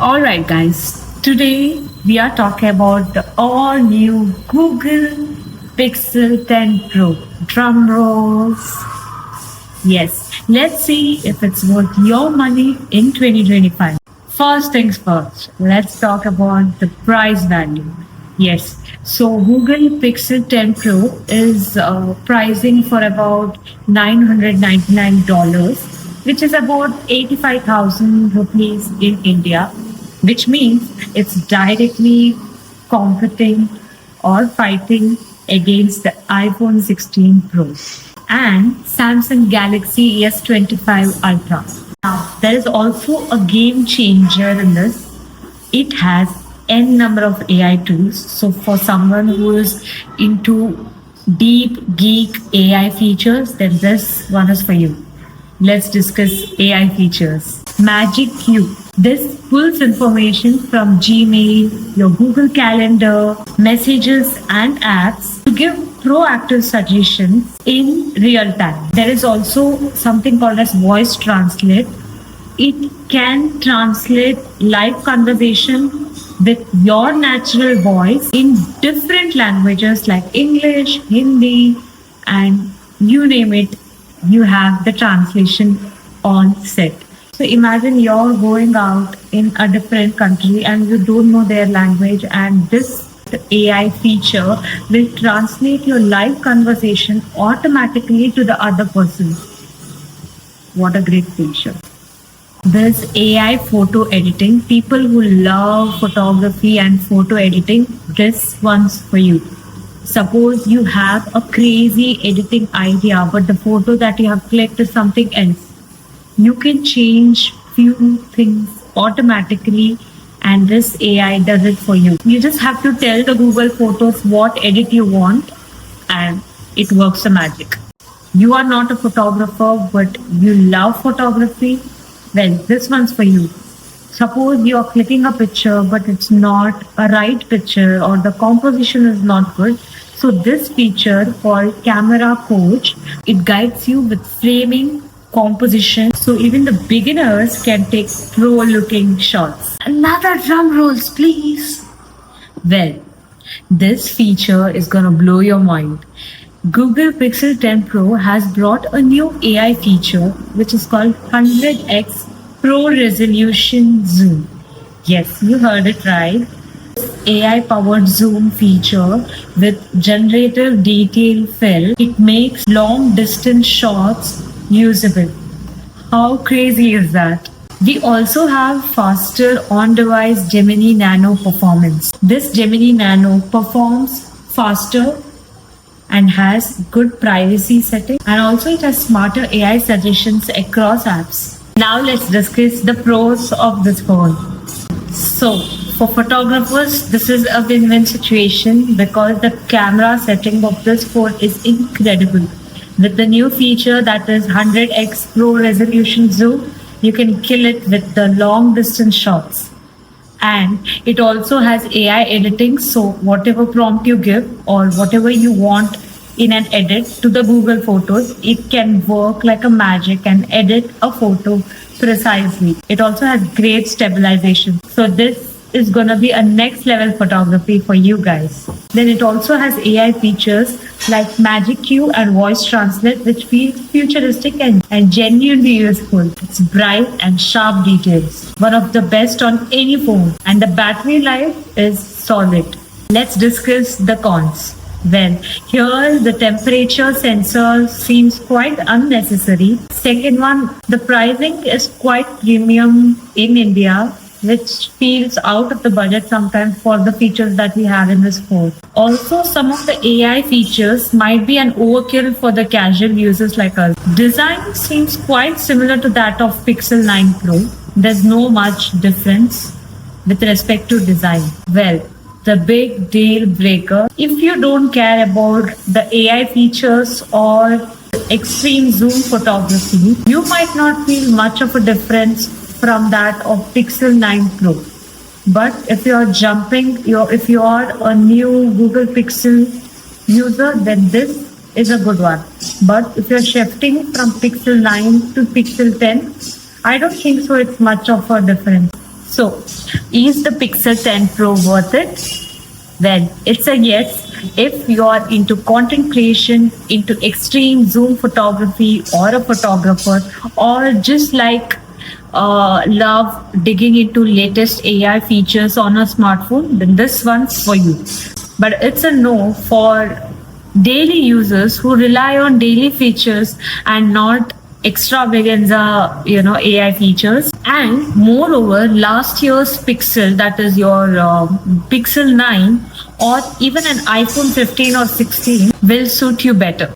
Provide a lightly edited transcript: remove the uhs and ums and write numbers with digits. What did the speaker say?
Alright, guys, today we are talking about the all new Google Pixel 10 Pro. Drum rolls. Yes, let's see if it's worth your money in 2025. First things first, let's talk about the price value. Yes, so Google Pixel 10 Pro is pricing for about $999, which is about 85,000 rupees in India, which means it's directly competing or fighting against the iPhone 16 Pro and Samsung Galaxy S25 Ultra. Now, there is also a game changer in this. It has n number of AI tools. So for someone who is into deep geek AI features, then this one is for you. Let's discuss AI features. Magic Cube. This pulls information from Gmail, your Google Calendar, messages, and apps to give proactive suggestions in real time. There is also something called as voice translate. It can translate live conversation with your natural voice in different languages like English, Hindi, and you name it, you have the translation on set. So imagine you're going out in a different country and you don't know their language, and this AI feature will translate your live conversation automatically to the other person. What a great feature. There's AI photo editing. People who love photography and photo editing, this one's for you. Suppose you have a crazy editing idea, but the photo that you have clicked is something else. You can change few things automatically, and this AI does it for you. You just have to tell the Google Photos what edit you want, and it works the magic. You are not a photographer, but you love photography. Well, this one's for you. Suppose you are clicking a picture, but it's not a right picture or the composition is not good. So this feature called Camera Coach, it guides you with framing, composition. So even the beginners can take pro-looking shots. Another drum rolls, please. Well, this feature is gonna blow your mind. Google Pixel 10 Pro has brought a new AI feature which is called 100x Pro Resolution Zoom. Yes, you heard it right. AI-powered zoom feature with generative detail fill, it makes long-distance shots usable. How crazy is that? We also have faster on-device Gemini Nano performance. This Gemini Nano performs faster and has good privacy settings, and also it has smarter AI suggestions across apps. Now let's discuss the pros of this phone. So for photographers, this is a win-win situation because the camera setting of this phone is incredible. With the new feature that is 100x Pro Resolution Zoom, you can kill it with the long distance shots. And it also has AI editing, so whatever prompt you give or whatever you want in an edit to the Google Photos, it can work like a magic and edit a photo precisely. It also has great stabilization. So this is going to be a next level photography for you guys. Then it also has AI features like Magic Cue and Voice Translate, which feels futuristic and genuinely useful. It's bright and sharp details. One of the best on any phone. And the battery life is solid. Let's discuss the cons. Well, here the temperature sensor seems quite unnecessary. Second one, the pricing is quite premium in India, which feels out of the budget sometimes for the features that we have in this phone. Also, some of the AI features might be an overkill for the casual users like us. Design seems quite similar to that of Pixel 9 Pro. There's no much difference with respect to design. Well, the big deal breaker, if you don't care about the AI features or extreme zoom photography, you might not feel much of a difference from that of Pixel 9 Pro. But if you are if you are a new Google Pixel user, then this is a good one. But if you're shifting from Pixel 9 to Pixel 10, I don't think so it's much of a difference. So, is the Pixel 10 Pro worth it? Well, it's a yes if you are into content creation, into extreme zoom photography, or a photographer, or just like love digging into latest AI features on a smartphone, then this one's for you. But it's a no for daily users who rely on daily features and not extravaganza, AI features. And moreover, last year's Pixel, that is your Pixel 9 or even an iPhone 15 or 16 will suit you better.